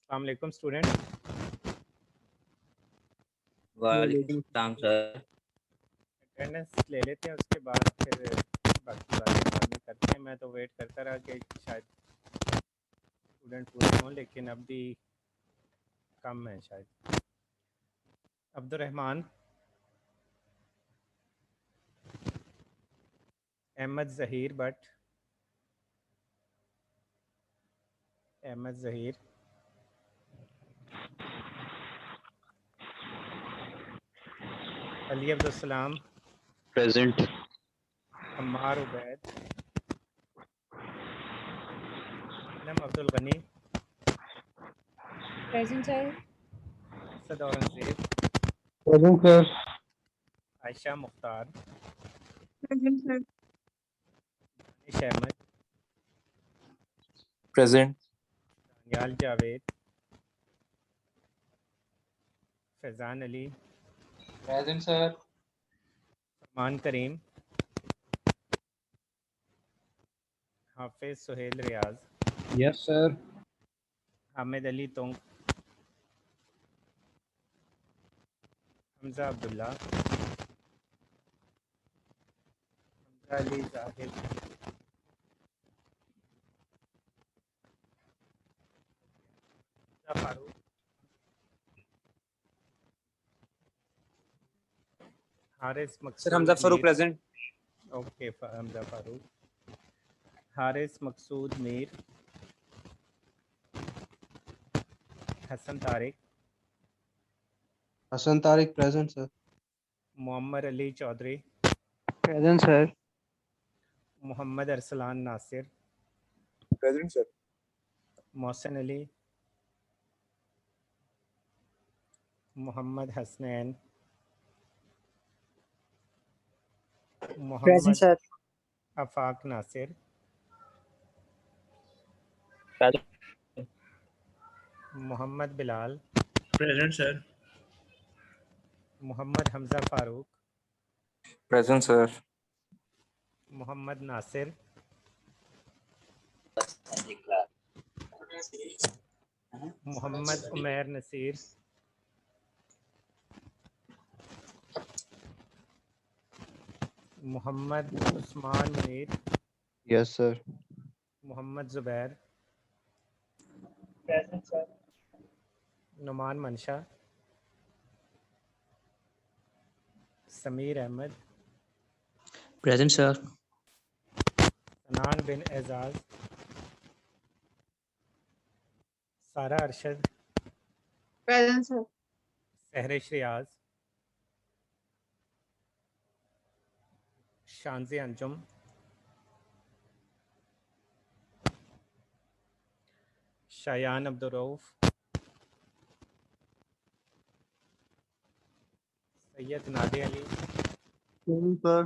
अस्सलाम वालेकुम स्टूडेंट। वालेकुम सलाम सर। अटेंडेंस ले लेते हैं, उसके बाद फिर बाकी बातें बाद में करते हैं। मैं तो वेट करता रहा कि शायद स्टूडेंट पूरे हों, लेकिन अब भी कम है शायद। अब्दुर्रहमान, अहमद ज़हीर भट्ट, अहमद ज़हीर, अली अब्दुलसलाम, प्रेजेंट। अम्मार उबैद, नम Abdul Ghani, Present, sir. Asad Aurangzeb, present sir. Ayesha Mukhtar, Present, sir. Danish Ahmed, present. Daniyal Javed, Faizan Ali, present sir. Farman Karim, Hafiz Suhail Riaz, yes sir. Hamid Ali Tung, Hamza Abdullah, Hamza Ali Zahid, Hamza Farooq, Haris sir Maqsood Hamza Farooq Mir, present. Okay Hamza Farooq, Haris Maqsood Mir, Hassan Tariq, Hasan Tariq present sir. Mohammad Ali Chaudhry, present sir. Mohammad Arsalan Nasir, present sir. Mohsin Ali, Mohammad Hasnain, Present, Mohammad sir. Afaq Nasir, Mohammad Bilal, present sir. Mohammad Hamza Farooq, present sir. Mohammad Nasir, Mohammad Umair Naseer, Mohammad Usman Munir, yes sir. Mohammad Zubair, Present, sir. Noman Mansha, Sameer Ahmed, present sir. Sanan bin Ejaz, Sara Arshad, Present, sir. Sehrish Riaz, Shanzay Anjum, Shayan Abdurrauf, Syed Nade Ali, sir.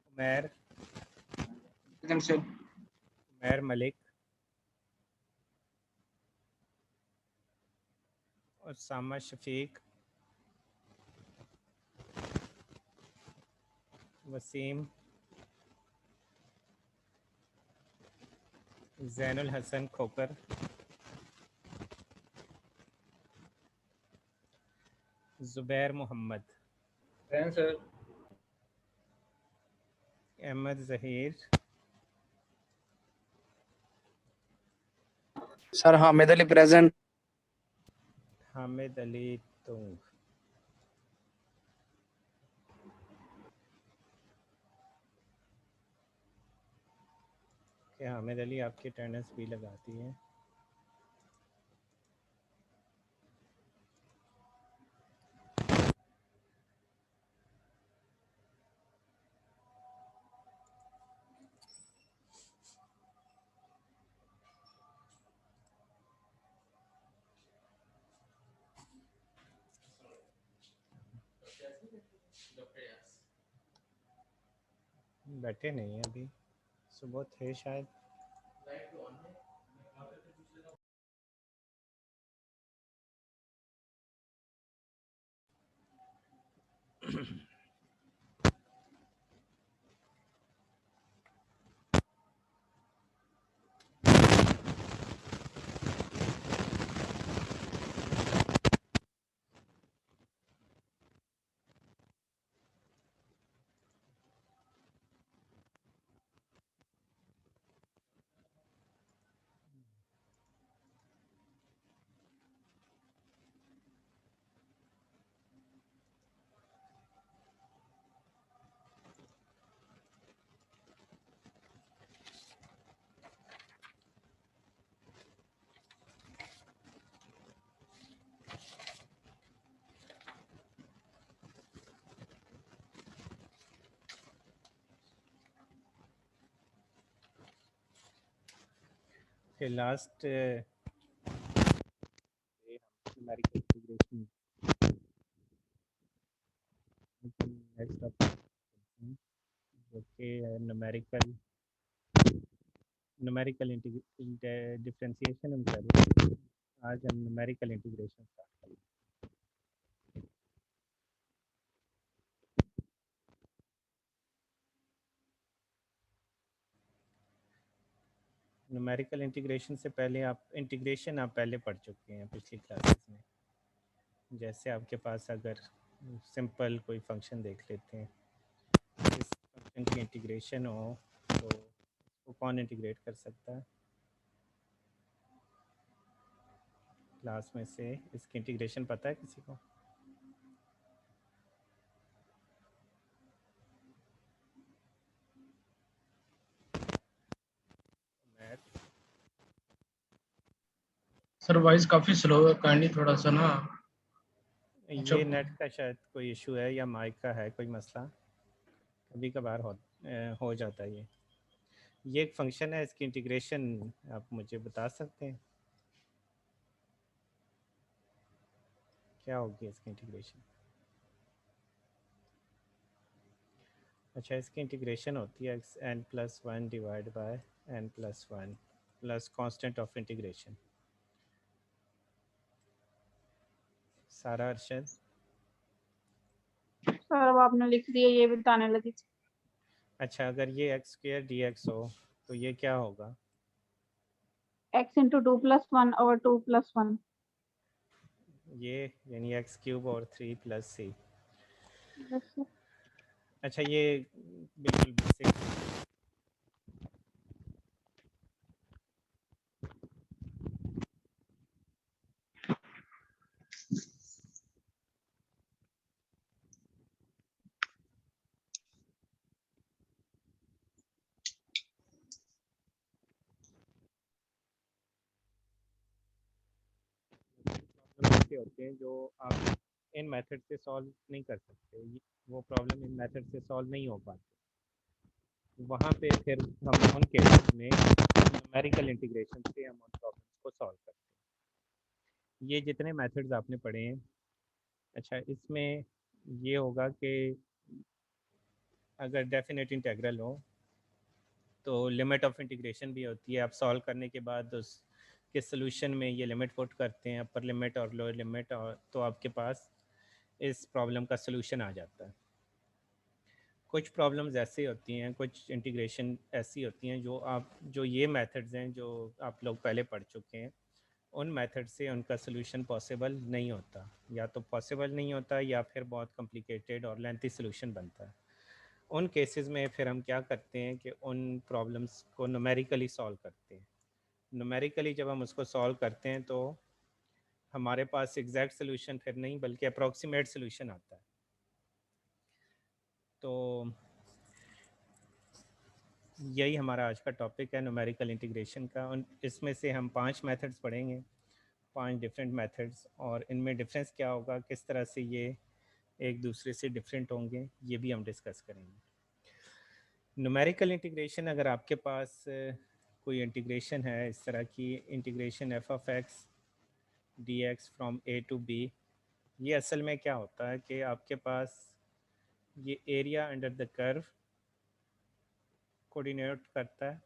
Umair present sir. Umair Malik, Usama Shafiq, Waseem, Zainul Hassan Khokhar, Zubair Mohammad, present sir. Ahmed Zaheer, sir Hamid Ali present. Hamid Ali Tung, क्या हामिद अली आपकी attendance भी लगाती है? बैठे नहीं हैं अभी, सुबह थे शायद। फिर last numerical integration next topic जो कि न्यूमेरिकल डिफरेंशिएशन हम कर रहे हैं। आज हम न्यूमेरिकल इंटीग्रेशन स्टार्ट करेंगे। न्यूमेरिकल इंटीग्रेशन से पहले आप पहले पढ़ चुके हैं पिछली क्लासेस में। जैसे आपके पास अगर सिंपल कोई फंक्शन देख लेते हैं, इस फंक्शन की इंटीग्रेशन हो तो उसको कौन इंटीग्रेट कर सकता है? क्लास में से इसकी इंटीग्रेशन पता है किसी को? मैथ सर वॉइस काफी स्लो है, काइंडली थोड़ा सा ना। ये नेट का शायद कोई इशू है या माइक का है कोई मसला, कभी कभार हो जाता है। ये एक फंक्शन है, इसकी इंटीग्रेशन आप मुझे बता सकते हैं क्या होगी इसकी इंटीग्रेशन? अच्छा, इसकी इंटीग्रेशन होती है n+1 divide by n+1 plus constant of integration. सारा अरशद? सर अब आपने लिख दिया, ये बताने लगी थी। अच्छा, अगर ये x² dx हो तो ये क्या होगा? x इंटू 2+1 और 2+1। ये यानी x³ और 3+c। Yes, sir. अच्छा, ये बिल्कुल बेसिक ऐसे होते हैं जो आप इन मेथड से सॉल्व नहीं कर सकते। वो प्रॉब्लम इन मेथड से सॉल्व नहीं हो पाती। वहाँ पे फिर हम उन केसेस में न्यूमेरिकल इंटीग्रेशन से हम उन प्रॉब्लम्स को सॉल्व करते हैं। ये जितने मेथड्स आपने पढ़े हैं, अच्छा इसमें ये होगा कि अगर डेफिनेट इंटीग्रल हो तो लिमिट ऑफ इंटीग्रेशन भी होती है। आप सॉल्व करने के बाद उसके सोल्यूशन में ये लिमिट पुट करते हैं, अपर लिमिट और लोअर लिमिट, और तो आपके पास इस प्रॉब्लम का सोल्यूशन आ जाता है। कुछ प्रॉब्लम्स ऐसी होती हैं, कुछ इंटीग्रेशन ऐसी होती हैं जो ये मेथड्स हैं जो आप लोग पहले पढ़ चुके हैं, उन मेथड से उनका सोल्यूशन पॉसिबल नहीं होता, या तो पॉसिबल नहीं होता या फिर बहुत कॉम्प्लिकेटेड और लेंथी सोल्यूशन बनता है। उन केसेस में फिर हम क्या करते हैं कि उन प्रॉब्लम्स को न्यूमेरिकली सॉल्व करते हैं। न्यूमेरिकली जब हम उसको सॉल्व करते हैं तो हमारे पास एग्जैक्ट सोल्यूशन फिर नहीं बल्कि अप्रॉक्सीमेट सोल्यूशन आता है। तो यही हमारा आज का टॉपिक है, न्यूमेरिकल इंटीग्रेशन का। इसमें से हम 5 मेथड्स पढ़ेंगे, 5 डिफरेंट मेथड्स, और इनमें डिफरेंस क्या होगा, किस तरह से ये एक दूसरे से डिफरेंट होंगे, ये भी हम डिस्कस करेंगे। न्यूमेरिकल इंटीग्रेशन, अगर आपके पास कोई इंटीग्रेशन है इस तरह की integration f(x) dx from a to b, ये असल में क्या होता है कि आपके पास ये area under the curve coordinate करता है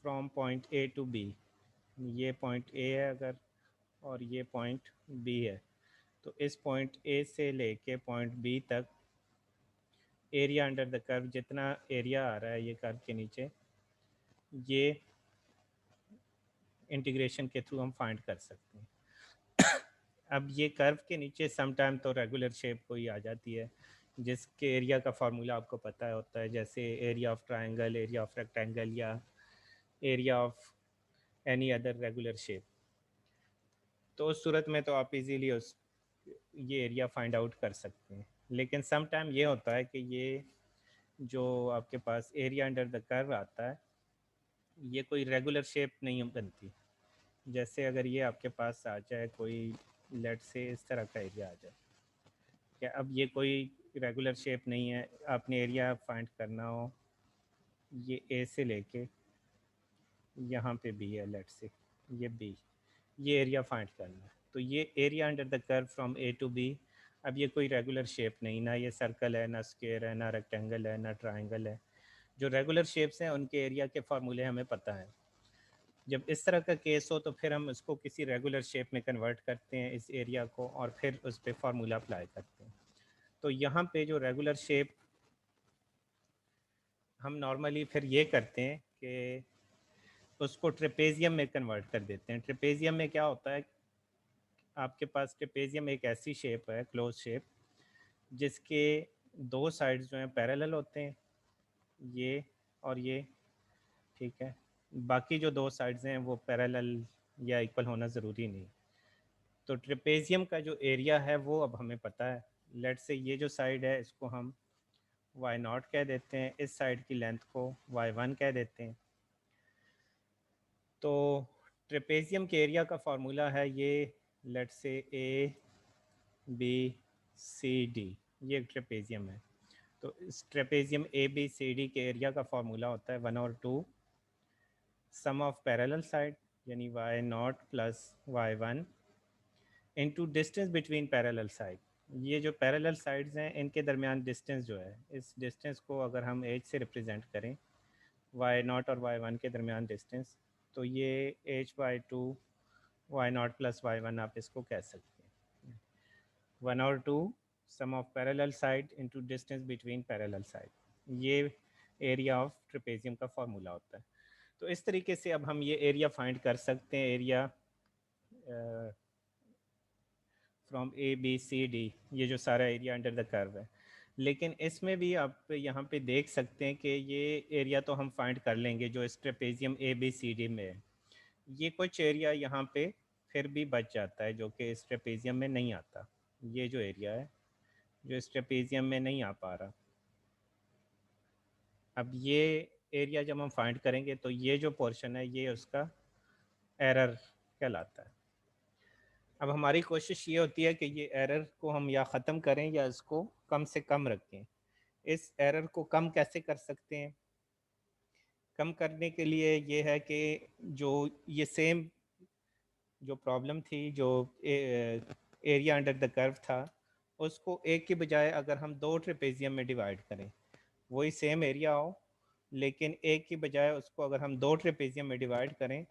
from point a to b। ये पॉइंट a है अगर, और ये पॉइंट b है, तो इस पॉइंट a से लेके पॉइंट b तक एरिया अंडर द कर्व, जितना एरिया आ रहा है ये कर्व के नीचे, ये इंटीग्रेशन के थ्रू हम फाइंड कर सकते हैं। अब ये कर्व के नीचे सम टाइम तो रेगुलर शेप कोई आ जाती है जिसके एरिया का फार्मूला आपको पता होता है, जैसे area of triangle, area of rectangle, या area of any other regular shape. तो उस सूरत में तो आप इजीली ये एरिया फाइंड आउट कर सकते हैं। लेकिन सम टाइम ये होता है कि ये जो आपके पास एरिया अंडर द कर्व आता है, ये कोई रेगुलर शेप नहीं बनती। जैसे अगर ये आपके पास आ जाए कोई, लेट से इस तरह का एरिया आ जाए, क्या अब ये कोई रेगुलर शेप नहीं है, आपने एरिया फाइंड करना हो ये ए से लेके यहाँ पे बी है, लेट से ये बी, ये एरिया फाइंड करना है। तो ये area under the curve from A to B. अब ये कोई रेगुलर शेप नहीं, ना ये सर्कल है, ना स्क्वायर है, ना रेक्टेंगल है, ना ट्राइंगल है। जो रेगुलर शेप्स हैं उनके एरिया के फार्मूले हमें पता है। जब इस तरह का केस हो तो फिर हम उसको किसी रेगुलर शेप में कन्वर्ट करते हैं इस एरिया को, और फिर उस पर फार्मूला अप्लाई करते हैं। तो यहाँ पे जो रेगुलर शेप हम नॉर्मली फिर ये करते हैं कि उसको ट्रेपेजियम में कन्वर्ट कर देते हैं। ट्रेपेजियम में क्या होता है, आपके पास ट्रेपेजियम एक ऐसी शेप है, क्लोज शेप, जिसके दो साइड्स जो हैं पैरेलल होते हैं, ये और ये, ठीक है। बाकी जो दो साइड्स हैं वो पैरेलल या इक्वल होना ज़रूरी नहीं। तो ट्रेपेजियम का जो एरिया है वो अब हमें पता है। लेट से ये जो साइड है इसको हम y0 कह देते हैं, इस साइड की लेंथ को y1 कह देते हैं। तो ट्रेपेजियम के एरिया का फार्मूला है ये, let say A B C D, ये ट्रेपेजियम है। तो इस trapezium A B C D के एरिया का फार्मूला होता है 1 और 2 सम ऑफ पैरेलल साइड, यानी y0 plus y1 into distance between parallel side. ये जो पैरेलल साइड्स हैं इनके दरमियान डिस्टेंस जो है, इस डिस्टेंस को अगर हम एज से रिप्रेजेंट करें, y0 और y1 के दरमियान डिस्टेंस, तो ये h/2 y0 प्लस y1 आप इसको कह सकते हैं। 1 और 2 sum of parallel side into distance between parallel side, ये एरिया ऑफ ट्रेपेजियम का फार्मूला होता है। तो इस तरीके से अब हम ये एरिया फाइंड कर सकते हैं, area from A B C D, ये जो सारा एरिया अंडर द कर्व है। लेकिन इसमें भी आप यहाँ पे देख सकते हैं कि ये एरिया तो हम फाइंड कर लेंगे जो इस trapezium A B C D में है। ये कुछ एरिया यहाँ पे फिर भी बच जाता है जो कि इस ट्रेपेजियम में नहीं आता। ये जो एरिया है जो इस ट्रेपेजियम में नहीं आ पा रहा, अब ये एरिया जब हम फाइंड करेंगे तो ये जो पोर्शन है ये उसका एरर कहलाता है। अब हमारी कोशिश ये होती है कि ये एरर को हम या ख़त्म करें या इसको कम से कम रखें। इस एरर को कम कैसे कर सकते हैं? कम करने के लिए ये है कि जो ये सेम जो प्रॉब्लम थी, जो एरिया अंडर द कर्व था, उसको एक की बजाय अगर हम दो ट्रेपेजियम में डिवाइड करें, वही सेम एरिया हो लेकिन एक की बजाय उसको अगर हम दो ट्रेपेजियम में डिवाइड करें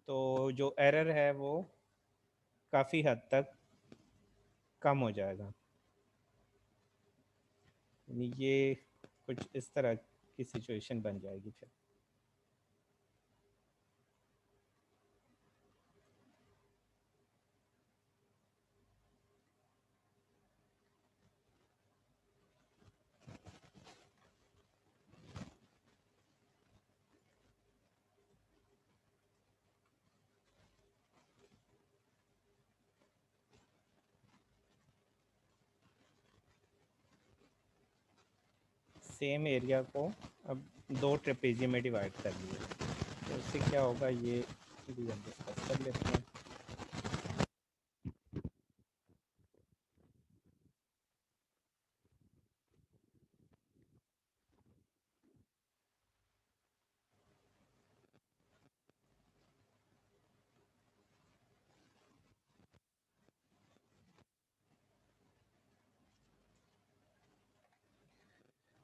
तो जो एरर है वो काफ़ी हद तक कम हो जाएगा। ये कुछ इस तरह की सिचुएशन बन जाएगी फिर। सेम एरिया को अब दो ट्रेपेजियम में डिवाइड कर लिया, तो इससे क्या होगा ये भी हम डिस्कस कर लेते हैं।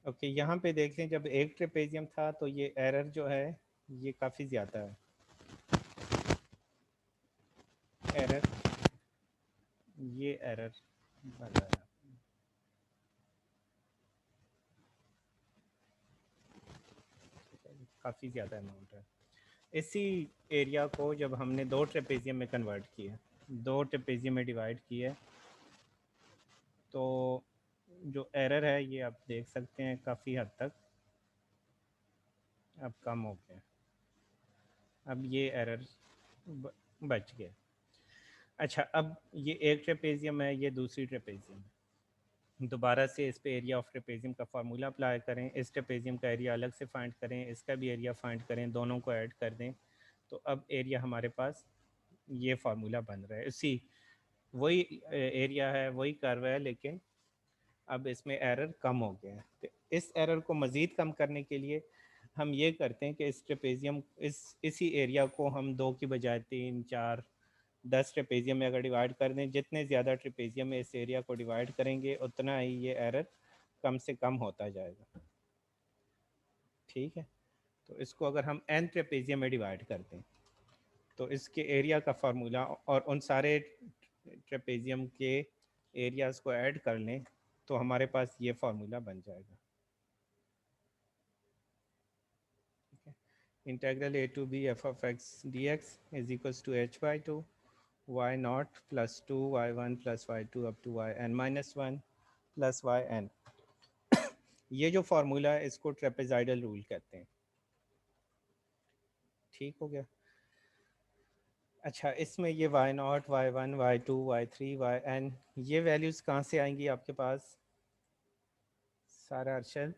ओके, यहाँ पे देख लें, जब एक ट्रेपेजियम था तो ये एरर जो है ये काफ़ी ज़्यादा है। एरर, ये एरर बताया काफ़ी ज़्यादा अमाउंट है। इसी एरिया को जब हमने दो ट्रेपेजियम में कन्वर्ट किया, दो ट्रेपेजियम में डिवाइड किया, तो जो एरर है ये आप देख सकते हैं काफ़ी हद तक अब कम हो गया। अब ये एरर बच गया। अच्छा, अब ये एक ट्रेपेजियम है, ये दूसरी ट्रेपेजियम है। दोबारा से इस पे एरिया ऑफ ट्रेपेजियम का फार्मूला अप्लाई करें, इस ट्रेपेजियम का एरिया अलग से फाइंड करें, इसका भी एरिया फाइंड करें, दोनों को ऐड कर दें, तो अब एरिया हमारे पास ये फार्मूला बन रहा है। इसी वही एरिया है, वही कर्व है, लेकिन अब इसमें एरर कम हो गया है। तो इस एरर को मज़ीद कम करने के लिए हम ये करते हैं कि इस ट्रेपेजियम इसी एरिया को हम 2 की बजाय 3, 4, 10 ट्रेपेजियम में अगर डिवाइड कर दें, जितने ज़्यादा ट्रेपेजियम में इस एरिया को डिवाइड करेंगे उतना ही ये एरर कम से कम होता जाएगा। ठीक है, तो इसको अगर हम n ट्रेपेजियम में डिवाइड करते हैं तो इसके एरिया का फार्मूला और उन सारे ट्रेपेजियम के एरियाज़ को ऐड कर लें तो हमारे पास ये फार्मूला बन जाएगा। Integral a to b f of x dx is equals to h by 2 y naught plus 2 y1 plus y2 up to yn minus 1 plus yn। ये जो फार्मूला है इसको ट्रेपेजाइडल रूल कहते हैं। ठीक हो गया। अच्छा, इसमें ये y0, y1, y2, y3, yn ये वैल्यूज़ कहाँ से आएंगी आपके पास सारा अर्शद?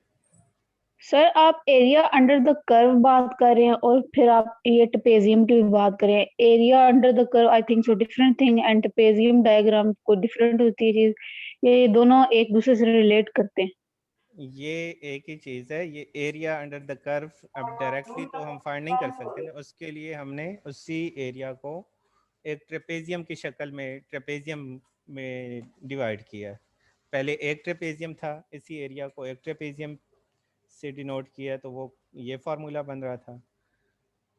सर आप एरिया अंडर द कर्व बात कर रहे हैं और फिर आप ये ट्रेपेजियम की भी बात कर रहे हैं। Area under the curve I think so different thing and trapezium diagram को डिफरेंट होती है चीज। ये दोनों एक दूसरे से रिलेट करते हैं। ये एक ही चीज़ है, ये एरिया अंडर द कर्व। अब डायरेक्टली तो हम फाइंड नहीं कर सकते ना, उसके लिए हमने उसी एरिया को एक ट्रेपेजियम की शक्ल में ट्रेपेजियम में डिवाइड किया। पहले एक ट्रेपेजियम था, इसी एरिया को एक ट्रेपेजियम से डिनोट किया तो वो ये फार्मूला बन रहा था।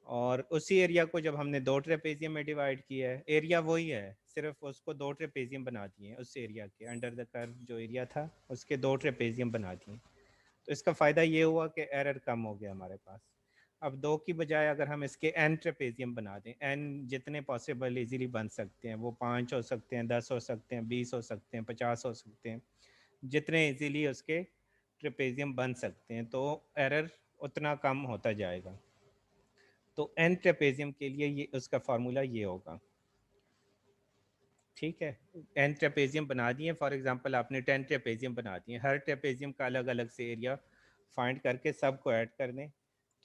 और उसी एरिया को जब हमने 2 ट्रेपेजियम में डिवाइड किया है, एरिया वही है, सिर्फ उसको 2 ट्रेपेजियम बना दिए उस एरिया के अंडर द कर्व जो एरिया था उसके 2 ट्रेपेजियम बना दिए। तो इसका फ़ायदा ये हुआ कि एरर कम हो गया हमारे पास। अब 2 की बजाय अगर हम इसके n ट्रेपेजियम बना दें, n जितने पॉसिबल इजीली बन सकते हैं, वो 5 हो सकते हैं, 10 हो सकते हैं, 20 हो सकते हैं, 50 हो सकते हैं, जितने इजीली उसके ट्रेपेजियम बन सकते हैं तो एरर उतना कम होता जाएगा। तो n ट्रेपेजियम के लिए ये उसका फार्मूला ये होगा। ठीक है, n ट्रेपेजियम बना दिए, फॉर एग्जांपल आपने 10 ट्रेपेजियम बना दिए, हर ट्रेपेजियम का अलग अलग से एरिया फाइंड करके सबको ऐड कर दें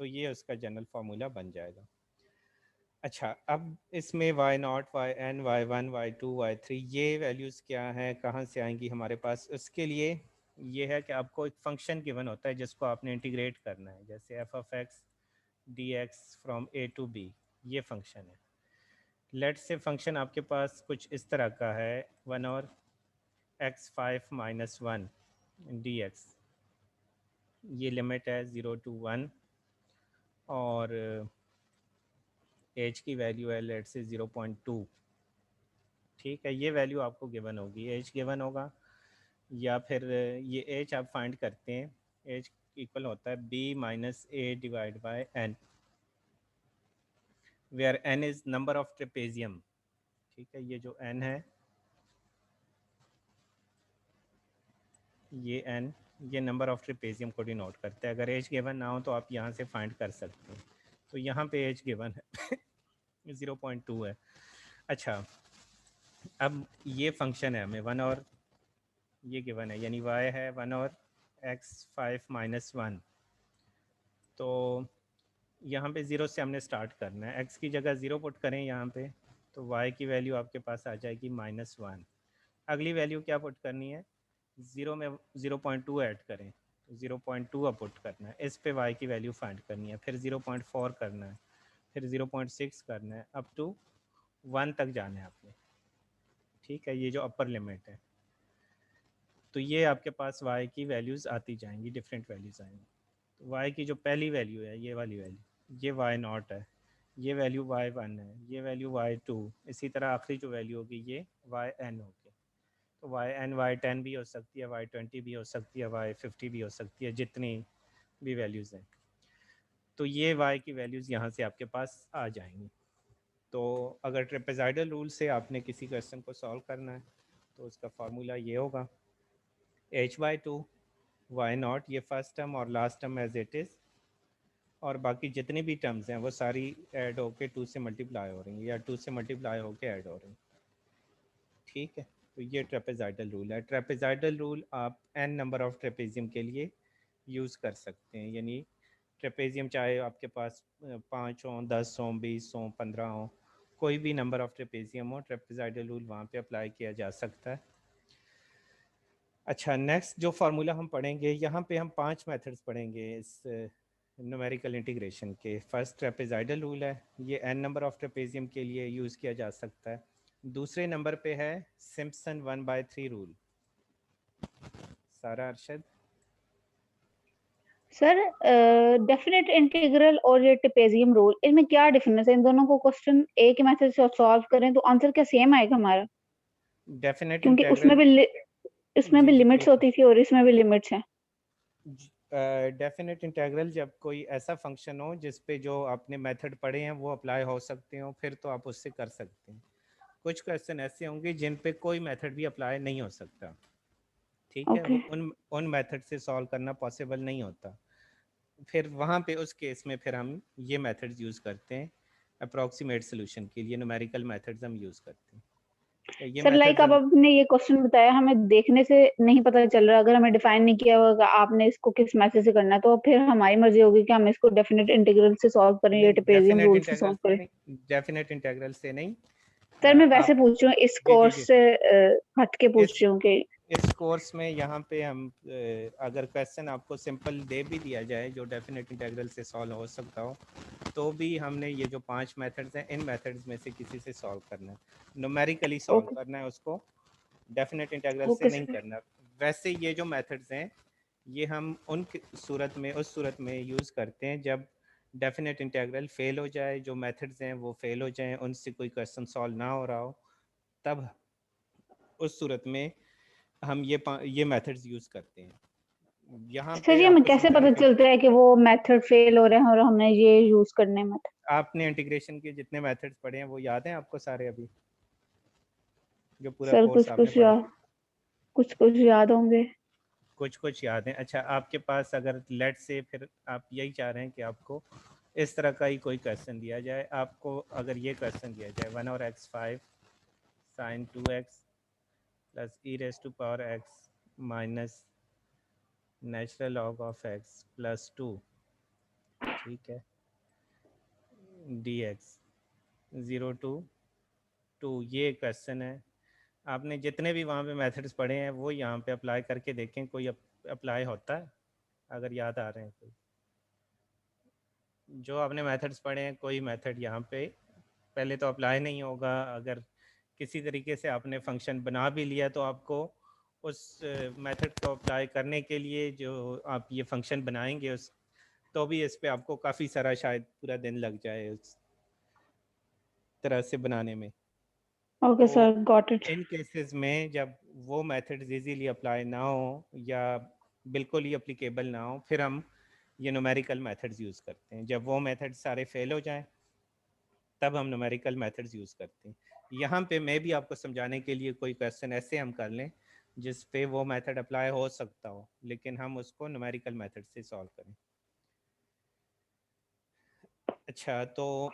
तो ये उसका जनरल फार्मूला बन जाएगा। अच्छा, अब इसमें y0, yn, y1, y2, y3 ये वैल्यूज़ क्या हैं, कहाँ से आएंगी हमारे पास? उसके लिए ये है कि आपको एक फंक्शन गिवन होता है जिसको आपने इंटीग्रेट करना है, जैसे f of x dx from a to b, ये फंक्शन है। लेट से फंक्शन आपके पास कुछ इस तरह का है, 1 और x5 माइनस 1 dx, ये लिमिट है 0 to 1 और एज की वैल्यू है लेट से 0.2। ठीक है, ये वैल्यू आपको गिवन होगी, एज गिवन होगा, या फिर ये एज आप फाइंड करते हैं, एज इक्वल होता है b minus a divide by n, where n is number of trapezium. ठीक है, ये जो n है, ये n, ये नंबर ऑफ ट्रेपेजियम को डिनोट करता है। अगर एज गिवन ना हो तो आप यहाँ से फाइंड कर सकते हैं। तो यहाँ पे एज गिवन है 0.2 है। अच्छा, अब ये फंक्शन है हमें 1 और ये गिवन है, यानी y है 1 और x5 माइनस 1। तो यहाँ पे 0 से हमने स्टार्ट करना है, x की जगह 0 पुट करें यहाँ पे तो y की वैल्यू आपके पास आ जाएगी -1। अगली वैल्यू क्या पुट करनी है, 0 में 0.2 ऐड करें तो 0.2 अब पुट करना है, इस पे y की वैल्यू फाइंड करनी है, फिर 0.4 करना है, फिर 0.6 करना है, अप टू 1 तक जाना है आपने। ठीक है, ये जो अपर लिमिट है, तो ये आपके पास y की वैल्यूज़ आती जाएंगी, डिफरेंट वैल्यूज़ आएंगी। तो y की जो पहली वैल्यू है, ये वाली वैल्यू, ये y0 है, ये वैल्यू y1 है, ये वैल्यू y2, इसी तरह आखिरी जो वैल्यू होगी ये yn होगी। तो yn y10 भी हो सकती है, y20 भी हो सकती है, y50 भी हो सकती है, जितनी भी वैल्यूज़ हैं। तो ये y की वैल्यूज़ यहाँ से आपके पास आ जाएंगी। तो अगर ट्रेपेजाइडल रूल से आपने किसी क्वेश्चन को सॉल्व करना है तो उसका फार्मूला ये होगा, h/2 y0, ये फर्स्ट टर्म और last term as it is, और बाकी जितनी भी टर्म्स हैं वो सारी ऐड होके 2 से मल्टीप्लाई हो रही हैं या 2 से मल्टीप्लाई होके ऐड हो रही हैं। ठीक है, तो ये ट्रेपेजाइडल रूल है। ट्रेपेजाइडल रूल आप n नंबर ऑफ ट्रेपेजियम के लिए यूज़ कर सकते हैं, यानी ट्रेपेजियम चाहे आपके पास 5 हो, 10 हो, 20 हो, 15 हो, कोई भी नंबर ऑफ ट्रेपेजियम हो, ट्रेपेजाइडल रूल वहाँ पे अप्लाई किया जा सकता है। अच्छा, नेक्स्ट जो फार्मूला हम पढ़ेंगे, यहाँ पे हम 5 मेथड्स पढ़ेंगे इस न्यूमेरिकल इंटीग्रेशन के। फर्स्ट ट्रेपेजॉइडल रूल है, ये n नंबर ऑफ ट्रेपेजियम के लिए यूज़ किया जा सकता है। दूसरे नंबर पे है सिम्पसन 1/3 रूल। सारा अरशद। सर डेफिनेट इंटीग्रल और ये ट्रेपेजियम रूल, इनमें क्या डिफरेंस है? इन दोनों को क्वेश्चन ए के मेथड से सॉल्व करें तो आंसर क्या सेम आएगा हमारा? डेफिनेट क्योंकि इंटीग्रल उसमें भी लिमिट्स होती थी और इसमें भी लिमिट्स हैं। डेफिनेट इंटीग्रल जब कोई ऐसा फंक्शन हो जिस पे जो आपने मेथड पढ़े हैं वो अप्लाई हो सकते हो, फिर तो आप उससे कर सकते हैं। कुछ क्वेश्चन ऐसे होंगे जिन पे कोई मेथड भी अप्लाई नहीं हो सकता, ठीक है, ओके वो उन मेथड से सॉल्व करना पॉसिबल नहीं होता। फिर वहाँ पे उस केस में फिर हम ये मेथड्स यूज़ करते हैं अप्रॉक्सीमेट सोल्यूशन के लिए। न्यूमेरिकल मेथड्स हम यूज़ करते हैं। तो ये सर, लाइक मेथड्स आपने ये क्वेश्चन बताया, हमें देखने से नहीं पता चल रहा, अगर हमें डिफाइन नहीं किया होगा आपने इसको किस मैथड से करना है, तो फिर हमारी मर्जी होगी कि हम इसको डेफिनेट इंटीग्रल से सॉल्व करें या ट्रेपेजियम डेफिनेट रूल से इंटीग्रल सॉल्व से करें। नहीं, डेफिनेट इंटीग्रल से नहीं। सर मैं वैसे आप पूछ रही हूँ, इस जी जी कोर्स जी से हट के पूछ इस रही हूँ कि इस कोर्स में यहाँ पे हम अगर क्वेश्चन आपको सिंपल दे भी दिया जाए जो डेफिनेट इंटीग्रल से सॉल्व हो सकता हो, तो भी हमने ये जो 5 मेथड्स हैं इन मेथड्स में से किसी से सॉल्व करना है, न्यूमेरिकली सॉल्व ओके करना है उसको, डेफिनेट इंटीग्रल से ओके नहीं सर। करना। वैसे ये जो मेथड्स हैं ये हम उस सूरत में यूज़ करते हैं जब डेफिनेट इंटीग्रल फेल हो जाए, जो मेथड्स हैं वो फेल हो जाएं, उनसे कोई क्वेश्चन सॉल्व ना हो रहा हो, तब उस सूरत में हम ये मेथड्स यूज़ करते हैं। यहाँ सर पे ये हमें आपको कैसे पता समझाने के लिए चलता है कि वो मेथड फेल हो रहे हैं और हमें ये यूज करने में? आपने इंटीग्रेशन के जितने मेथड्स पढ़े हैं वो याद हैं आपको सारे? अभी जो पूरा सर कोर्स आपने पढ़ा, कुछ कुछ याद होंगे। कुछ कुछ याद हैं। अच्छा, आपके पास अगर लेट से फिर आप यही चाह रहे हैं कि आपको इस तरह का ही कोई क्वेश्चन दिया जाए, आपको अगर ये क्वेश्चन दिया जाए 1/x5 sin 2x plus e⁻x minus natural log of x plus 2, ठीक है, dx 0 to 2, ये क्वेश्चन है। आपने जितने भी वहाँ पे मेथड्स पढ़े हैं वो यहाँ पे अप्लाई करके देखें, कोई अप्लाई होता है अगर याद आ रहे हैं कोई। जो आपने मेथड्स पढ़े हैं कोई मेथड यहाँ पे पहले तो अप्लाई नहीं होगा। अगर किसी तरीके से आपने फंक्शन बना भी लिया तो आपको उस मेथड को अप्लाई करने के लिए जो आप ये फंक्शन बनाएंगे उस तो भी इस पे आपको काफ़ी सारा शायद पूरा दिन लग जाए उस तरह से बनाने में। ओके तो sir, got it. In cases में जब वो मेथड्स इजीली अप्लाई ना हो या बिल्कुल ही अप्लीकेबल ना हो, फिर हम ये न्यूमेरिकल मेथड्स यूज़ करते हैं। जब वो मेथड्स सारे फेल हो जाएं तब हम न्यूमेरिकल मेथड्स यूज़ करते हैं। यहाँ पे मैं भी आपको समझाने के लिए कोई क्वेश्चन ऐसे हम कर लें जिस पे वो मेथड अप्लाई हो सकता हो, लेकिन हम उसको न्यूमेरिकल मेथड से सॉल्व करें। अच्छा, तो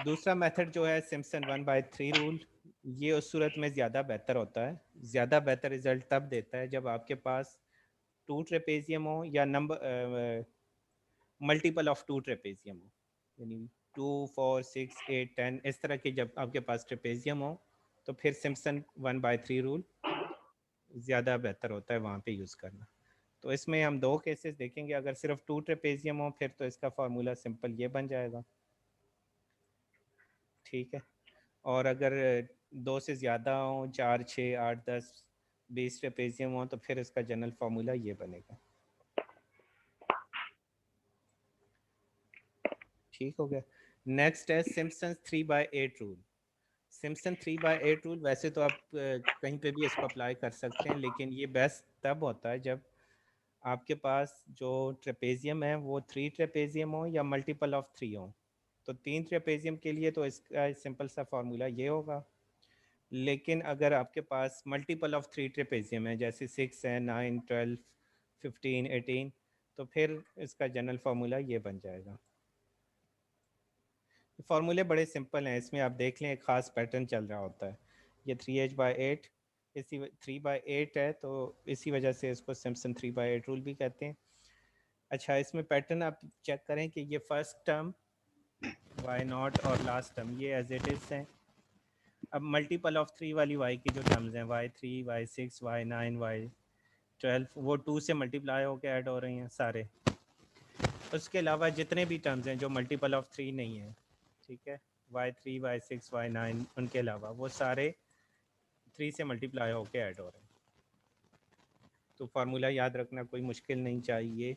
दूसरा मेथड जो है सिम्पसन 1/3 रूल, ये उस सूरत में ज़्यादा बेहतर होता है। ज़्यादा बेहतर रिजल्ट तब देता है जब आपके पास 2 ट्रेपेजियम हो या नंबर मल्टीपल ऑफ 2 ट्रेपेजियम हो, यानी 2, 4, 6, 8, 10 इस तरह के जब आपके पास ट्रेपेजियम हो तो फिर सिम्पसन 1/3 रूल ज़्यादा बेहतर होता है वहाँ पे यूज़ करना। तो इसमें हम 2 केसेस देखेंगे। अगर सिर्फ 2 ट्रेपेजियम हो फिर तो इसका फार्मूला सिंपल ये बन जाएगा, ठीक है। और अगर 2 से ज़्यादा हो, 4, 6, 8, 10, 20 ट्रेपेजियम हो तो फिर इसका जनरल फार्मूला ये बनेगा, ठीक हो गया। नेक्स्ट है सिम्पसन 3/8 रूल। सिम्पसन 3/8 रूल वैसे तो आप कहीं पे भी इसको अप्लाई कर सकते हैं, लेकिन ये बेस्ट तब होता है जब आपके पास जो ट्रेपेजियम है वो 3 ट्रेपेजियम हो या मल्टीपल ऑफ 3 हो। तो 3 ट्रेपेजियम के लिए तो इसका सिंपल सा फार्मूला ये होगा, लेकिन अगर आपके पास मल्टीपल ऑफ 3 ट्रेपेजियम है जैसे 6 है, 9, 12, 15, 18, तो फिर इसका जनरल फार्मूला ये बन जाएगा। फार्मूले बड़े सिंपल हैं, इसमें आप देख लें एक ख़ास पैटर्न चल रहा होता है। ये 3h/8 इसी 3/8 है, तो इसी वजह से इसको सिम्पसन 3/8 रूल भी कहते हैं। अच्छा, इसमें पैटर्न आप चेक करें कि ये फर्स्ट टर्म y0 और लास्ट टर्म ये एज इट इज़ हैं। अब मल्टीपल ऑफ 3 वाली y की जो टर्म्स हैं y3, y6, y9, y12 वो 2 से मल्टीप्लाई होकर ऐड हो रही हैं सारे। उसके अलावा जितने भी टर्म्स हैं जो मल्टीपल ऑफ 3 नहीं है, ठीक है, y3 y6 y9, उनके अलावा वो सारे 3 से मल्टीप्लाई होके ऐड हो रहे हैं। तो फार्मूला याद रखना कोई मुश्किल नहीं चाहिए।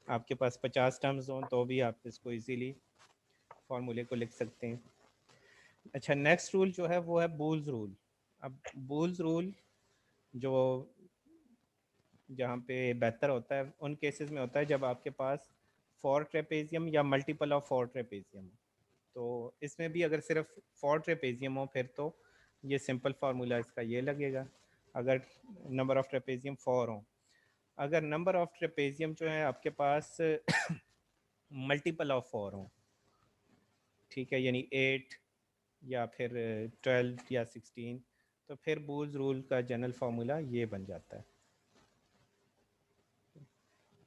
आपके पास 50 टर्म्स हों तो भी आप इसको इजीली फार्मूले को लिख सकते हैं। अच्छा, नेक्स्ट रूल जो है वो है बूल्स रूल। अब बूल्स रूल जो जहाँ पे बेहतर होता है उन केसेस में होता है जब आपके पास 4 ट्रेपेजियम या मल्टीपल ऑफ 4 ट्रेपेजियम। तो इसमें भी अगर सिर्फ 4 ट्रेपेजियम हो फिर तो ये सिंपल फार्मूला इसका ये लगेगा, अगर नंबर ऑफ ट्रेपेजियम 4 हो। अगर नंबर ऑफ ट्रेपेजियम जो है आपके पास मल्टीपल ऑफ 4 हो, ठीक है, यानी 8 या फिर 12 या 16, तो फिर बूल्स रूल का जनरल फार्मूला ये बन जाता है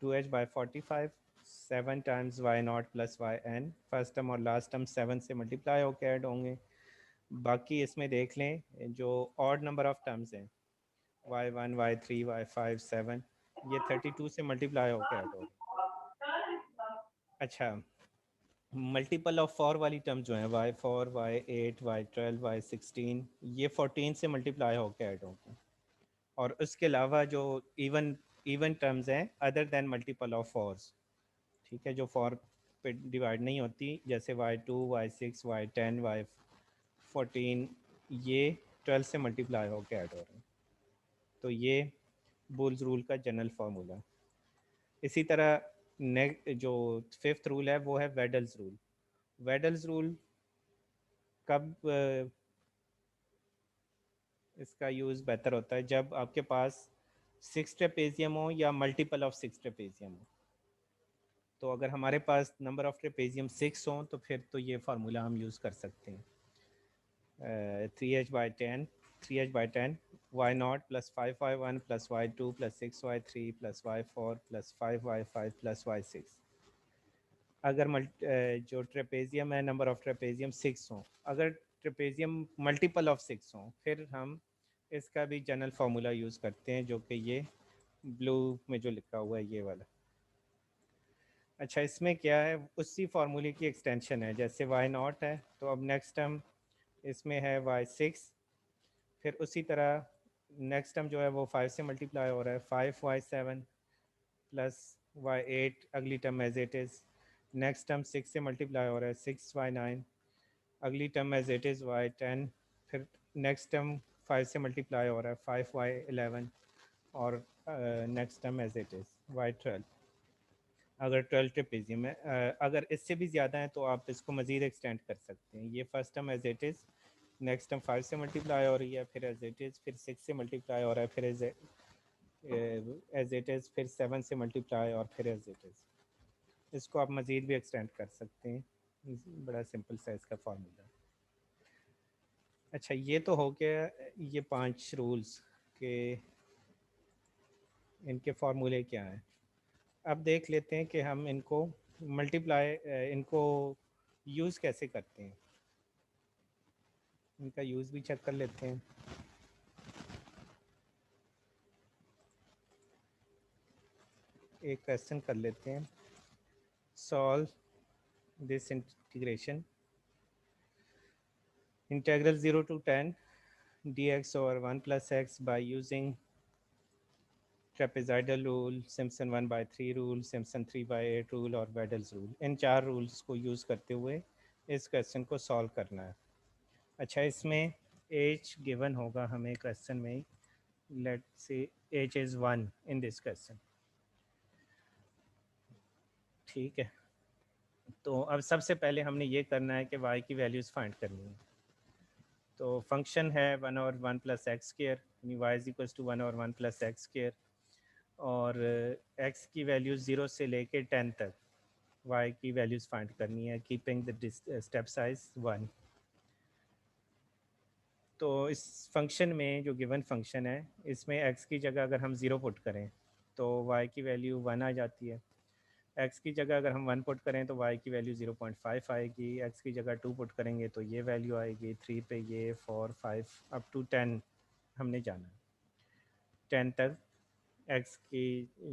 2h/45 7 times y0 plus yn। First term और लास्ट टर्म 7 से मल्टीप्लाई होकर ऐड होंगे। बाकी इसमें देख लें जो ऑड नंबर ऑफ टर्म्स हैं y1 y3 y5 7, ये 32 से मल्टीप्लाई होकर ऐड हो रहे हैं। अच्छा, मल्टीपल ऑफ 4 वाली टर्म जो है y4 y8 y12 y16, ये 14 से मल्टीप्लाई होकर ऐड होंगे। और उसके अलावा जो इवन टर्म्स हैं अदर देन मल्टीपल ऑफ 4, ठीक है, जो 4 पे डिवाइड नहीं होती, जैसे y2 y6 y10 y14, ये 12 से मल्टीप्लाई होकर ऐड हो रहे हैं। तो ये बूल्स रूल का जनरल फार्मूला। इसी तरह जो 5th रूल है वो है वेडल्स रूल। वेडल्स रूल कब इसका यूज़ बेहतर होता है? जब आपके पास 6 ट्रेपेजियम हो या मल्टीपल ऑफ 6 ट्रेपेजियम हो। तो अगर हमारे पास नंबर ऑफ ट्रेपेजियम 6 हो तो फिर तो ये फार्मूला हम यूज़ कर सकते हैं 3h/10 y0 plus 5y1 plus y2 plus 6y3 plus y4 plus 5y5 plus y6। अगर जो ट्रेपेजियम है नंबर ऑफ ट्रेपेजियम 6 हो, अगर ट्रेपेजियम मल्टीपल ऑफ 6 हो, फिर हम इसका भी जनरल फार्मूला यूज़ करते हैं जो कि ये ब्लू में जो लिखा हुआ है ये वाला। अच्छा, इसमें क्या है, उसी फार्मूले की एक्सटेंशन है। जैसे y0 है तो अब नेक्स्ट टर्म इसमें है y6, फिर उसी तरह नेक्स्ट टर्म जो है वो 5 से मल्टीप्लाई हो रहा है 5y7 प्लस y8, अगली term as it is. Next term 6 से मल्टीप्लाई हो रहा है 6y9, अगली term as it is y10, फिर नेक्स्ट टर्म 5 से मल्टीप्लाई हो रहा है 5y11 और next term as it is y12। अगर 12 ट्रेपेजियम है, अगर इससे भी ज़्यादा है तो आप इसको मज़ीद एक्सटेंड कर सकते हैं। ये first term as it is, next term 5 से मल्टीप्लाई हो रही है, फिर एज इट इज़, फिर 6 से मल्टीप्लाई हो रहा है, फिर एज इट इज़, फिर 7 से मल्टीप्लाई और फिर एज इट इज़। इसको आप मज़ीद भी एक्सटेंड कर सकते हैं। बड़ा सिंपल सा इसका फार्मूला। अच्छा, ये तो हो गया ये 5 रूल्स के इनके फार्मूले क्या हैं। अब देख लेते हैं कि हम इनको इनको यूज़ कैसे करते हैं। इनका यूज़ भी चेक कर लेते हैं। एक क्वेश्चन कर लेते हैं, solve this integration integral 0 to 10 dx over 1 plus x by using trapezoidal rule, Simpson 1/3 rule, Simpson 3/8 rule और Wedel's rule। इन 4 रूल्स को यूज़ करते हुए इस क्वेश्चन को सॉल्व करना है। अच्छा, इसमें एज गिवन होगा हमें क्वेश्चन में, let's say x is 1 in this question, ठीक है। तो अब सबसे पहले हमने ये करना है कि y की वैल्यूज़ फाइंड करनी है। तो फंक्शन है 1 और 1 प्लस एक्स स्क्र, यानी y इज इक्वल टू 1 और 1 प्लस एक्स स्क्र, और x की वैल्यूज़ 0 से लेके 10 तक y की वैल्यूज़ फाइंड करनी है, कीपिंग द स्टेप साइज 1। तो इस फंक्शन में जो गिवन फंक्शन है इसमें x की जगह अगर हम 0 पुट करें तो y की वैल्यू 1 आ जाती है। x की जगह अगर हम 1 पुट करें तो y की वैल्यू 0.5 आएगी। x की जगह 2 पुट करेंगे तो ये वैल्यू आएगी, 3 पे ये, 4 5 अप टू 10 हमने जाना है। 10 तक x की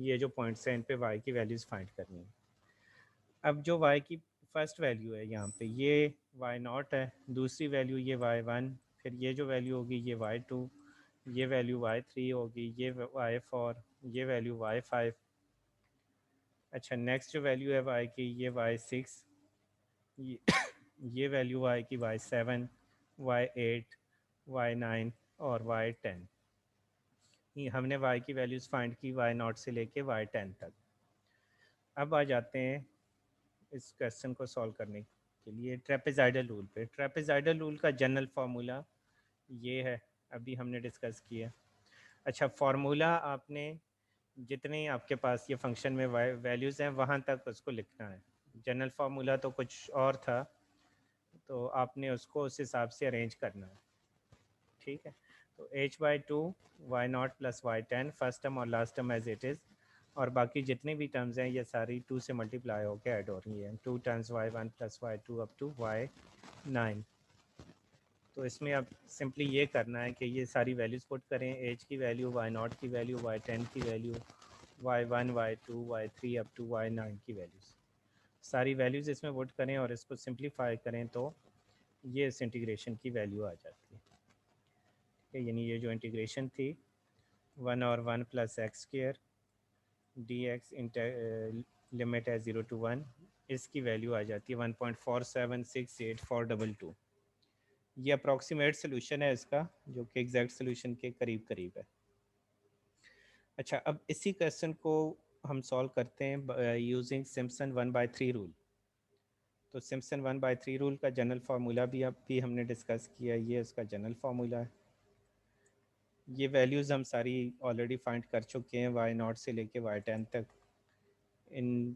ये जो पॉइंट्स हैं इन पे y की वैल्यूज़ फाइंड करनी है। अब जो y की फर्स्ट वैल्यू है यहाँ पे ये y0 है, दूसरी वैल्यू ये y1, फिर ये जो वैल्यू होगी ये y2, ये वैल्यू y3 होगी, ये y4, ये वैल्यू y5। अच्छा नेक्स्ट जो वैल्यू है y की ये y6, ये ये वैल्यू y की y7, y8, y9 और y10। ये हमने y की वैल्यूज़ फाइंड की y0 से लेके y10 तक। अब आ जाते हैं इस क्वेश्चन को सॉल्व करने के लिए ट्रेपेज़ाइडल रूल पे। ट्रेपेज़ाइडल रूल का जनरल फार्मूला ये है, अभी हमने डिस्कस किया। अच्छा फार्मूला आपने जितने आपके पास ये फंक्शन में वैल्यूज़ हैं वहाँ तक उसको लिखना है। जनरल फार्मूला तो कुछ और था, तो आपने उसको उस हिसाब से अरेंज करना है, ठीक है। तो h/2 y0 plus y10 first term और last term as it is, और बाकी जितनी भी टर्म्स हैं ये सारी 2 से मल्टीप्लाई होकर ऐड हो रही हैं। 2 times y1 plus y2 up to y9। तो इसमें अब सिंपली ये करना है कि ये सारी वैल्यूज़ पुट करें, h की वैल्यू, y0 की वैल्यू, y10 की value, y1 y2 y3 up to y9 की वैल्यूज़, सारी वैल्यूज़ इसमें पुट करें और इसको सिंप्लीफाई करें तो ये इस इंटीग्रेशन की वैल्यू आ जाती है। यानी ये जो इंटीग्रेशन थी 1 और 1 plus x square D x limit है 0 to 1, इसकी वैल्यू आ जाती है 1.476842। ये अप्रॉक्सीमेट सोल्यूशन है इसका, जो कि एग्जैक्ट सोल्यूशन के करीब करीब है। अच्छा अब इसी क्वेश्चन को हम सॉल्व करते हैं यूजिंग सिम्पसन 1/3 रूल। तो सिम्पसन 1/3 रूल का जनरल फार्मूला भी हमने डिस्कस किया, ये इसका जनरल फार्मूला है। ये वैल्यूज़ हम सारी ऑलरेडी फाइंड कर चुके हैं, y0 से लेके y10 तक। इन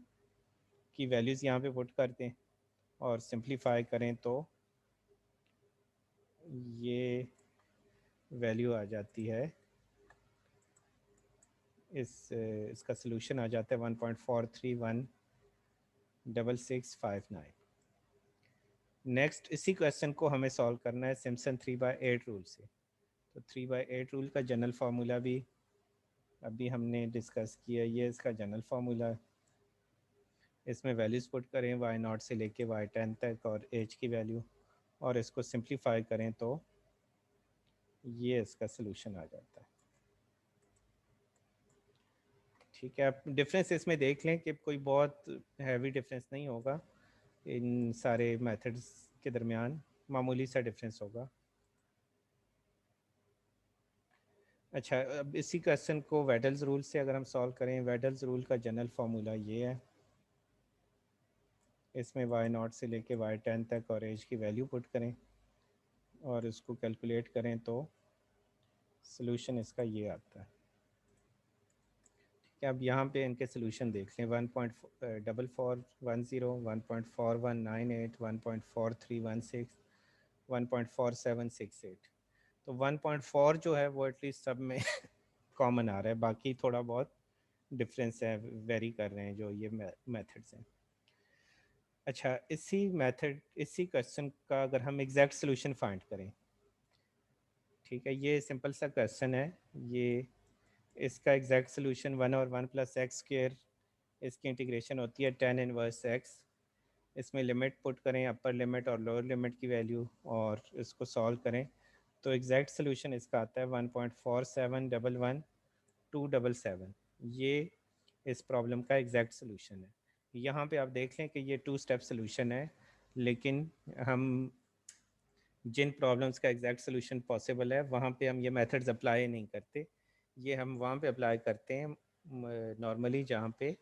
की वैल्यूज़ यहाँ पे पुट कर दें और सिंप्लीफाई करें तो ये वैल्यू आ जाती है, इसका सलूशन आ जाता है 1.431665। नेक्स्ट इसी क्वेश्चन को हमें सॉल्व करना है सिम्पसन 3/8 रूल से। तो 3/8 रूल का जनरल फार्मूला भी अभी हमने डिस्कस किया, ये इसका जनरल फार्मूला है। इसमें वैल्यूज़ पुट करें y0 से लेके y10 तक और h की वैल्यू, और इसको सिंप्लीफाई करें तो ये इसका सलूशन आ जाता है, ठीक है। आप डिफरेंस इसमें देख लें कि कोई बहुत हैवी डिफरेंस नहीं होगा, इन सारे मेथड्स के दरमियान मामूली सा डिफरेंस होगा। अच्छा अब इसी क्वेश्चन को वेडल्स रूल से अगर हम सॉल्व करें, वेडल्स रूल का जनरल फार्मूला ये है, इसमें y0 से लेके y10 तक और h की वैल्यू पुट करें और इसको कैलकुलेट करें तो सलूशन इसका ये आता है, ठीक है। अब यहाँ पे इनके सलूशन देख लें, 1.4410, 1.4198, 1.4316, 1.4768। तो 1.4 जो है वो एटलीस्ट सब में कॉमन आ रहा है, बाकी थोड़ा बहुत डिफरेंस है, वेरी कर रहे हैं जो ये मेथड्स हैं। अच्छा इसी क्वेश्चन का अगर हम एग्जैक्ट सलूशन फाइंड करें, ठीक है, ये सिंपल सा क्वेश्चन है, ये इसका एग्जैक्ट सलूशन 1 और 1 प्लस एक्स स्क्र, इसकी इंटीग्रेशन होती है tan इनवर्स x। इसमें लिमिट पुट करें, अपर लिमिट और लोअर लिमिट की वैल्यू, और इसको सॉल्व करें तो एग्जैक्ट सलूशन इसका आता है 1.4711277। ये इस प्रॉब्लम का एग्जैक्ट सलूशन है। यहाँ पे आप देख लें कि ये 2 स्टेप सलूशन है, लेकिन हम जिन प्रॉब्लम्स का एग्जैक्ट सलूशन पॉसिबल है वहाँ पे हम ये मेथड्स अप्लाई नहीं करते, ये हम वहाँ पे अप्लाई करते हैं नॉर्मली जहाँ पे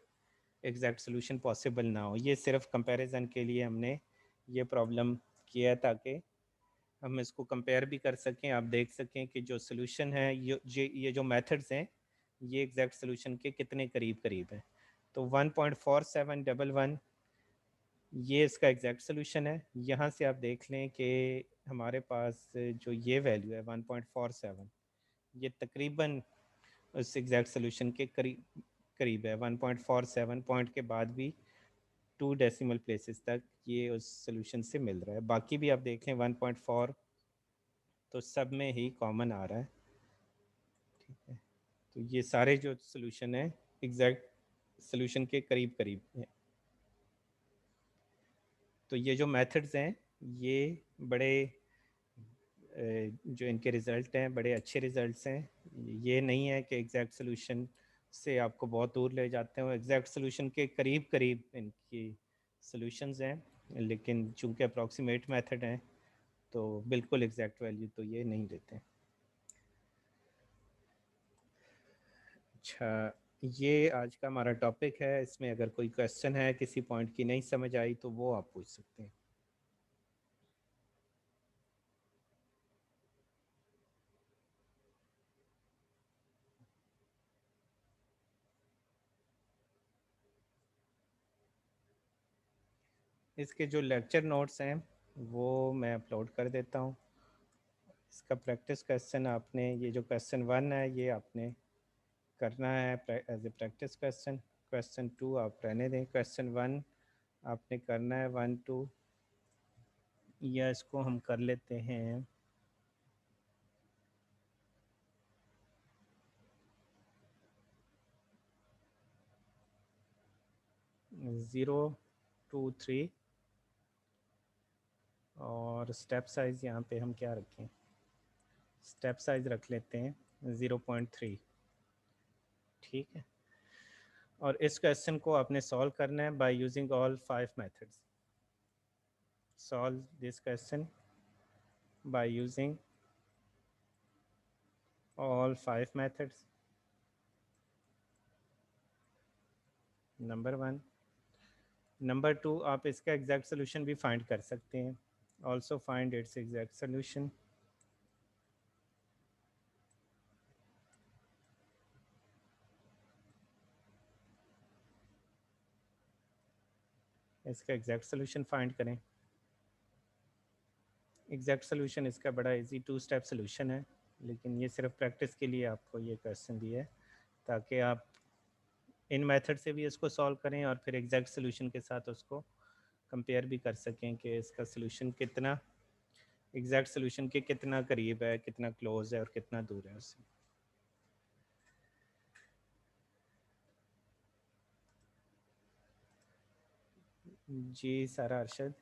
एग्जैक्ट सलूशन पॉसिबल ना हो। ये सिर्फ कंपैरिजन के लिए हमने ये प्रॉब्लम किया है ताकि हम इसको कंपेयर भी कर सकें, आप देख सकें कि जो सलूशन है ये जो मेथड्स हैं ये एग्जैक्ट सलूशन के कितने करीब करीब हैं। तो 1.4711 ये इसका एग्जैक्ट सलूशन है। यहाँ से आप देख लें कि हमारे पास जो ये वैल्यू है 1.47, ये तकरीबन उस एग्जैक्ट सलूशन के करीब है। 1.47 पॉइंट के बाद भी 2 डेसिमल प्लेसेस तक ये उस सलूशन से मिल रहा है। बाकी भी आप देखें 1.4 तो सब में ही कॉमन आ रहा है, ठीक है। तो ये सारे जो सलूशन है एग्जैक्ट सलूशन के करीब करीब हैं। तो ये जो मेथड्स हैं ये बड़े जो इनके रिज़ल्ट हैं बड़े अच्छे रिज़ल्ट्स हैं। ये नहीं है कि एग्जैक्ट सोल्यूशन से आपको बहुत दूर ले जाते हैं, एग्जैक्ट सोल्यूशन के करीब करीब इनकी सॉल्यूशंस हैं, लेकिन चूंकि अप्रॉक्सीमेट मेथड हैं तो बिल्कुल एग्जैक्ट वैल्यू तो ये नहीं देते। अच्छा, ये आज का हमारा टॉपिक है। इसमें अगर कोई क्वेश्चन है, किसी पॉइंट की नहीं समझ आई तो वो आप पूछ सकते हैं। इसके जो लेक्चर नोट्स हैं वो मैं अपलोड कर देता हूँ। इसका प्रैक्टिस क्वेश्चन आपने, ये जो क्वेश्चन 1 है ये आपने करना है as a practice question. Question 2 आप रहने दें। क्वेश्चन 1 आपने करना है 1 2, या इसको हम कर लेते हैं 0 2 3, और स्टेप साइज़ यहाँ पे हम क्या रखें, स्टेप साइज़ रख लेते हैं 0.3। ठीक है, और इस क्वेश्चन को आपने सॉल्व करना है by using all 5 methods. Solve this question by using all 5 methods. Number 1। Number 2, आप इसका एग्जैक्ट सोल्यूशन भी फाइंड कर सकते हैं। Also find its exact solution. इसका एग्जैक्ट सोल्यूशन फाइंड करें। एग्जैक्ट सोल्यूशन इसका बड़ा इजी 2 स्टेप सोल्यूशन है, लेकिन ये सिर्फ प्रैक्टिस के लिए आपको ये क्वेश्चन दिया है ताकि आप इन मेथड से भी इसको सॉल्व करें और फिर एग्जैक्ट सोल्यूशन के साथ उसको कंपेयर भी कर सकें कि इसका सोल्यूशन कितना एग्जैक्ट सोल्यूशन के कितना करीब है, कितना क्लोज है और कितना दूर है उससे। जी सारा अरशद।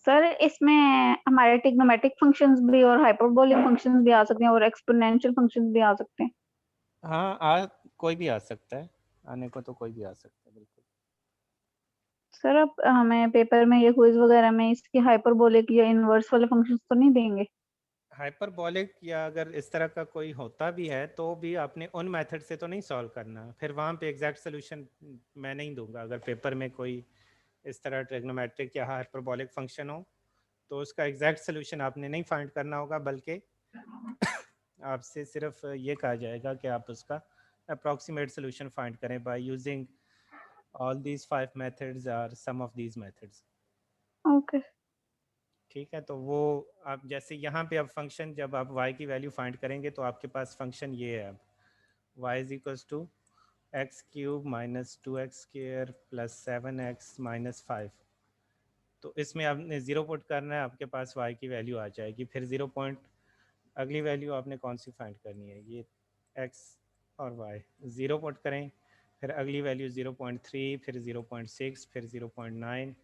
सर इसमें हमारे ट्रिग्नोमेट्रिक फंक्शंस भी और हाइपरबोलिक फंक्शंस भी आ सकते हैं और एक्सपोनेंशियल फंक्शंस भी आ सकते हैं। हाँ, कोई भी आ सकता है, आने को तो कोई भी आ सकता है, बिल्कुल। सर अब हमें पेपर में ये क्विज वगैरह में इसकी हाइपरबोलिक या इनवर्स वाले फंक्शंस तो नहीं देंगे? हाइपरबोलिक या अगर इस तरह का कोई होता भी है तो भी आपने उन मेथड से तो नहीं सॉल्व करना, फिर वहाँ पे एग्जैक्ट सोल्यूशन मैं नहीं दूंगा। अगर पेपर में कोई इस तरह ट्रिग्नोमेट्रिक या हाइपरबोलिक फंक्शन हो तो उसका एग्जैक्ट सोल्यूशन आपने नहीं फाइंड करना होगा, बल्कि आपसे सिर्फ ये कहा जाएगा कि आप उसका अप्रॉक्सीमेट सोल्यूशन फाइंड करें by using all these 5 methods और सम ऑफ दीज मेथड्स। ओके। ठीक है, तो वो आप जैसे यहाँ पे अब फंक्शन, जब आप y की वैल्यू फाइंड करेंगे तो आपके पास फंक्शन ये है, अब y is equals to x cube minus 2x square plus 7x minus 5। तो इसमें आपने 0 पुट करना है, आपके पास y की वैल्यू आ जाएगी। फिर 0 पॉइंट अगली वैल्यू आपने कौन सी फाइंड करनी है, ये x और y 0 पुट करें, फिर अगली वैल्यू 0.3, फिर 0.6, फिर 0.9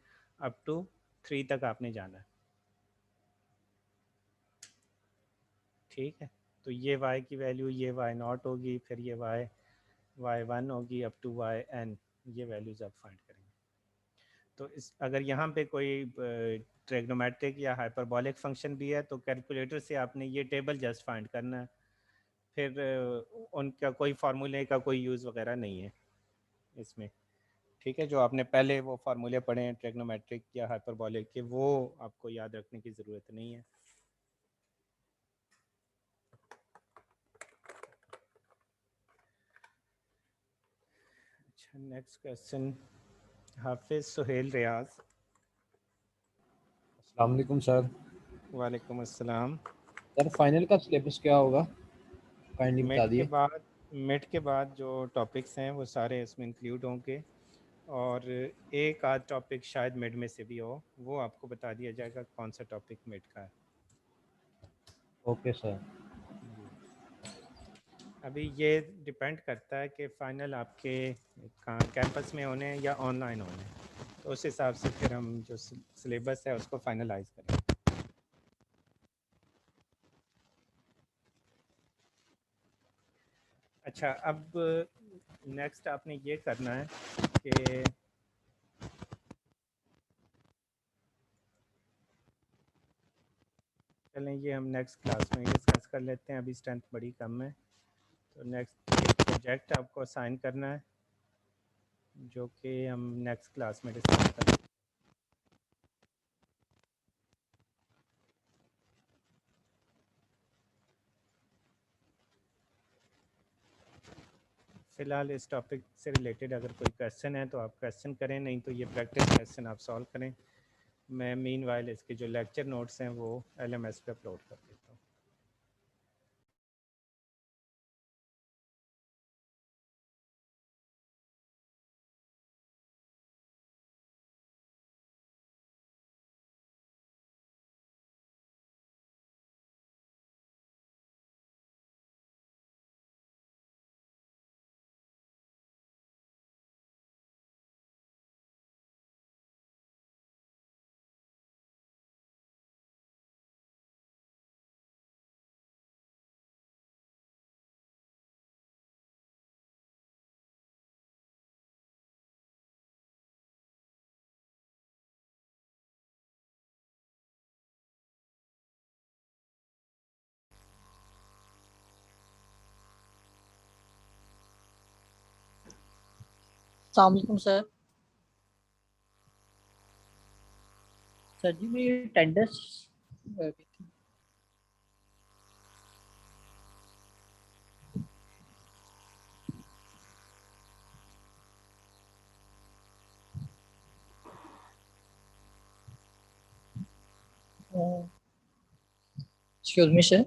अप टू 3 तक आपने जाना है। ठीक है, तो ये y की वैल्यू ये y0 होगी, फिर ये y1 होगी अप टू yn, ये वैल्यूज़ आप फाइंड करेंगे। तो इस अगर यहाँ पे कोई ट्रिग्नोमेट्रिक या हाइपरबोलिक फंक्शन भी है तो कैलकुलेटर से आपने ये टेबल जस्ट फाइंड करना है, फिर उनका कोई फार्मूले का कोई यूज़ वगैरह नहीं है इसमें। ठीक है, जो आपने पहले वो फार्मूले पढ़े हैं ट्रिग्नोमेट्रिक या हाइपरबोलिक के, वो आपको याद रखने की ज़रूरत नहीं है। अच्छा, नेक्स्ट क्वेश्चन हाफिज़ सुहेल रियाज। अस्सलाम वालेकुम सर। वालेकुम अस्सलाम। सर फाइनल का सिलेबस क्या होगा, काइंडली बता दिए। मिड के बाद जो टॉपिक्स हैं वो सारे इसमें इंक्लूड होंगे, और एक आध टॉपिक शायद मिड में से भी हो, वो आपको बता दिया जाएगा कौन सा टॉपिक मिड का है। Okay sir. अभी ये डिपेंड करता है कि फ़ाइनल आपके कहाँ कैंपस में होने या ऑनलाइन होने। तो उस हिसाब से फिर हम जो सिलेबस है उसको फाइनलाइज करेंगे। अच्छा, अब नेक्स्ट आपने ये करना है कि चलें ये हम नेक्स्ट क्लास में डिस्कस कर लेते हैं, अभी स्ट्रेंथ बड़ी कम है। तो नेक्स्ट प्रोजेक्ट आपको असाइन करना है जो कि हम नेक्स्ट क्लास में डिस्कस करेंगे। फ़िलहाल इस टॉपिक से रिलेटेड अगर कोई क्वेश्चन है तो आप क्वेश्चन करें, नहीं तो ये प्रैक्टिस क्वेश्चन आप सॉल्व करें। मैं मीनवाइल इसके जो लेक्चर नोट्स हैं वो LMS पे अपलोड कर देता हूँ। अस्सलाम वालेकुम सर। सर जी मेरी attendance excuse me sir.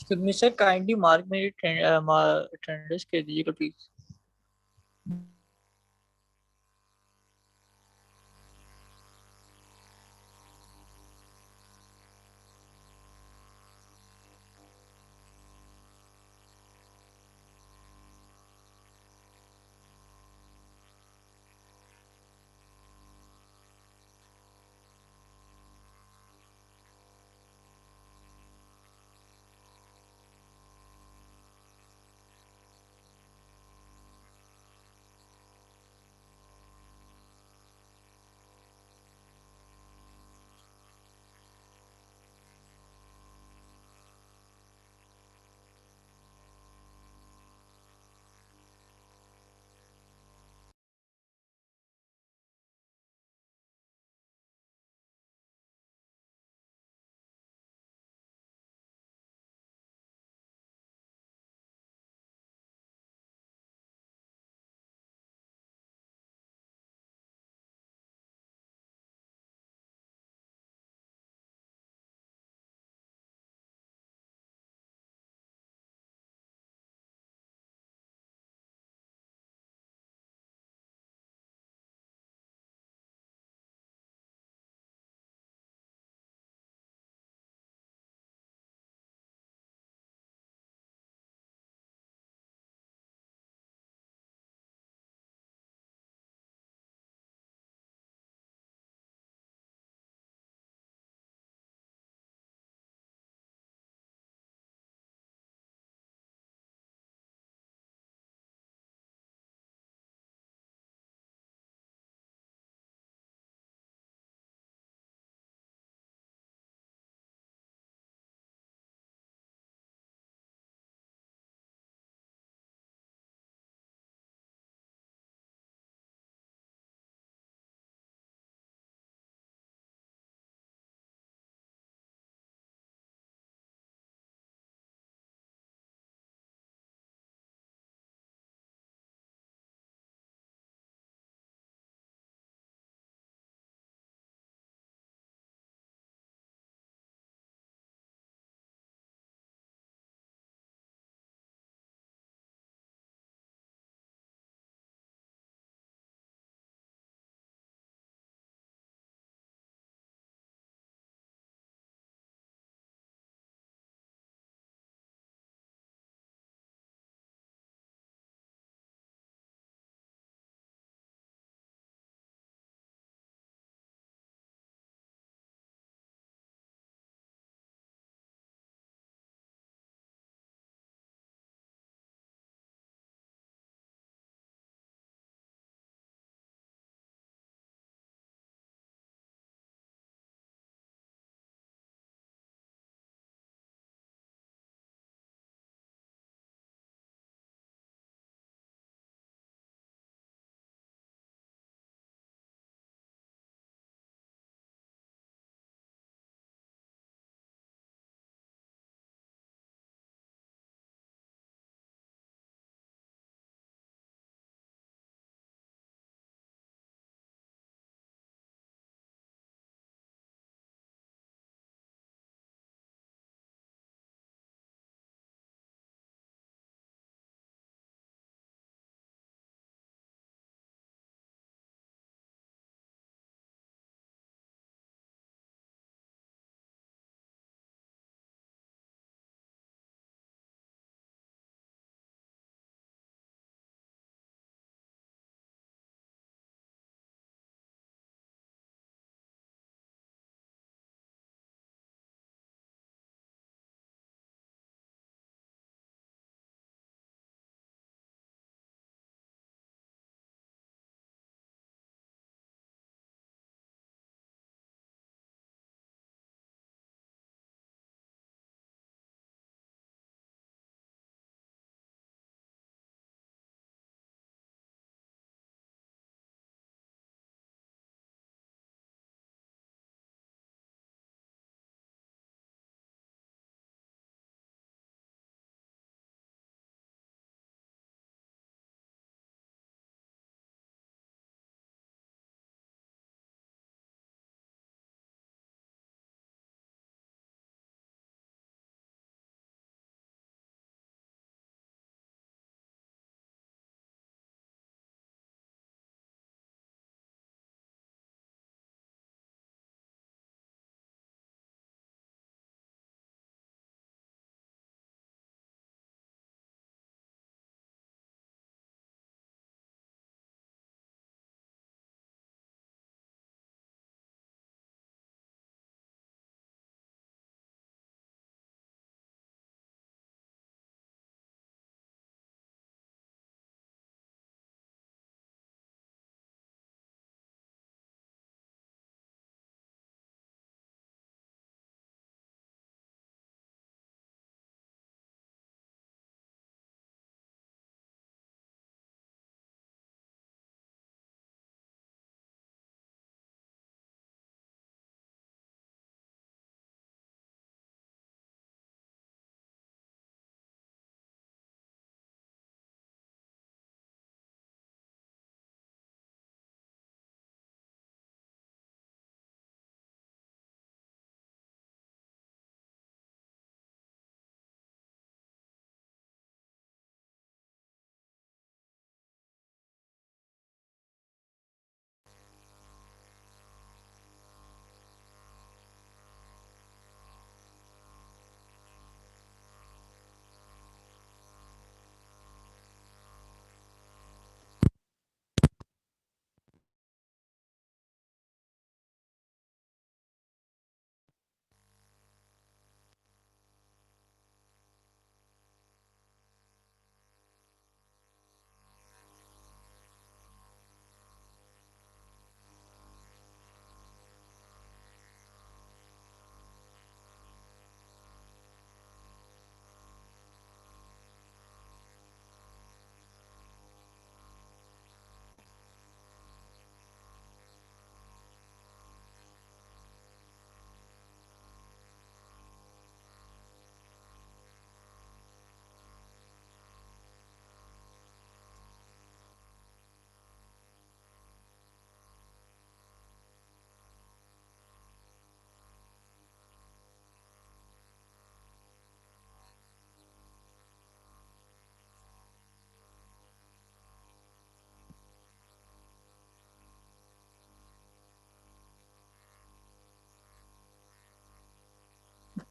Excuse me sir, kindly mark मेरी अटेंडेंस कर दीजिएगा प्लीज।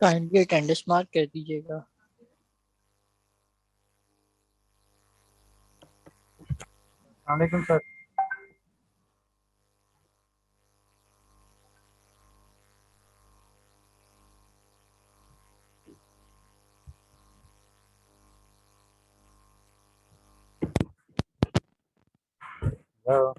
काइंडली अटेंडेंस मार्क कर दीजिएगा। वालेकुम सर। Hello.